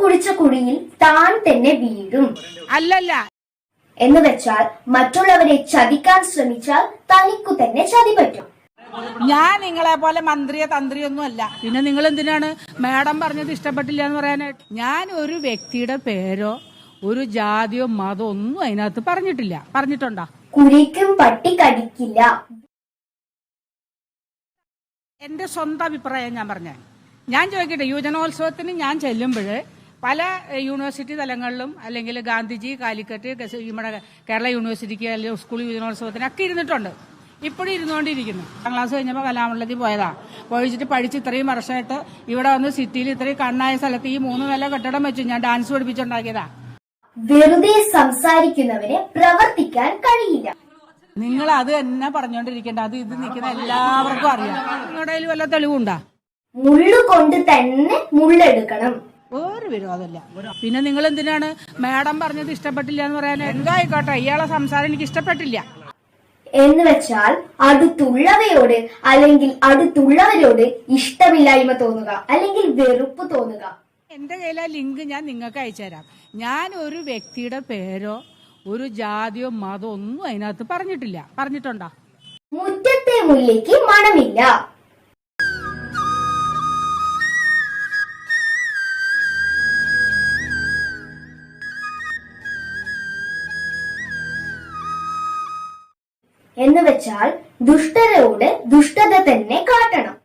കുഴിച്ച കുഴിയിൽ താൻ തന്നെ വീഴും. അല്ലല്ല എന്ന് വെച്ചാൽ മറ്റുള്ളവരെ ചതിക്കാൻ ശ്രമിച്ചാൽ തനിക്കു തന്നെ ചതി പറ്റും. ഞാൻ നിങ്ങളെ പോലെ മന്ത്രിയോ തന്ത്രിയൊന്നും അല്ല. പിന്നെ നിങ്ങൾ എന്തിനാണ് മാഡം പറഞ്ഞത് ഇഷ്ടപ്പെട്ടില്ല എന്ന് പറയാനായിട്ട്? ഞാൻ ഒരു വ്യക്തിയുടെ പേരോ ഒരു ജാതിയോ മതമോ ഒന്നും അതിനകത്ത് പറഞ്ഞിട്ടില്ല. പറഞ്ഞിട്ടുണ്ടോ? കുഴിക്കും പട്ടി കടിക്കില്ല. എന്റെ സ്വന്തം അഭിപ്രായം ഞാൻ ചോദിക്കട്ടെ, യുവജനോത്സവത്തിന് ഞാൻ ചെല്ലുമ്പോൾ പല യൂണിവേഴ്സിറ്റി തലങ്ങളിലും അല്ലെങ്കിൽ ഗാന്ധിജി, കാലിക്കറ്റ്, നമ്മുടെ കേരള യൂണിവേഴ്സിറ്റിക്ക് അല്ലെങ്കിൽ സ്കൂൾ യുവജനോത്സവത്തിനൊക്കെ ഇരുന്നിട്ടുണ്ട്. ഇപ്പോഴും ഇരുന്നുകൊണ്ടിരിക്കുന്നു. 10ാം ക്ലാസ് കഴിഞ്ഞപ്പോൾ കലാമണ്ഡലത്തിൽ പോയതാ. പോയിച്ചിട്ട് പഠിച്ച് ഇത്രയും വർഷമായിട്ട് ഇവിടെ വന്ന് സിറ്റിയിൽ ഇത്രയും കണ്ണായ സ്ഥലത്ത് ഈ 3 നില കെട്ടിടം വെച്ചു ഞാൻ ഡാൻസ് പഠിപ്പിച്ചുണ്ടാക്കിയതാ. വെറുതെ സംസാരിക്കുന്നവരെ പ്രവർത്തിക്കാൻ കഴിയില്ല. നിങ്ങൾ അത് തന്നെ പറഞ്ഞോണ്ടിരിക്കേണ്ട. അത് ഇത് നിൽക്കുന്ന എല്ലാവർക്കും അറിയാം. നിങ്ങളുടെ കയ്യിൽ വല്ല തെളിവുണ്ടാ? മുള്ളുകൊണ്ട് തന്നെ മുള്ളെടുക്കണം. ഒരു വിരോധമല്ല. പിന്നെ നിങ്ങൾ എന്തിനാണ് മാഡം പറഞ്ഞത് ഇഷ്ടപ്പെട്ടില്ല എന്ന് പറയാൻ? എന്തായിക്കോട്ടെ, ഇയാളെ സംസാരം എനിക്ക് ഇഷ്ടപ്പെട്ടില്ല എന്ന് വെച്ചാൽ അടുത്തുള്ളവയോട് അല്ലെങ്കിൽ അടുത്തുള്ളവരോട് ഇഷ്ടമില്ലായ്മ തോന്നുക അല്ലെങ്കിൽ വെറുപ്പ് തോന്നുക. എന്റെ കയ്യിലെ ലിങ്ക് ഞാൻ നിങ്ങൾക്ക് അയച്ചു തരാം. ഞാൻ ഒരു വ്യക്തിയുടെ പേരോ ഒരു ജാതിയോ മതമോ ഒന്നും അതിനകത്ത് പറഞ്ഞിട്ടില്ല. പറഞ്ഞിട്ടുണ്ടോ? മുറ്റത്തെ മുല്ലയ്ക്ക് മണമില്ല. എന്ന് വെച്ചാൽ ദുഷ്ടരോട് ദുഷ്ടത തന്നെ കാട്ടണം.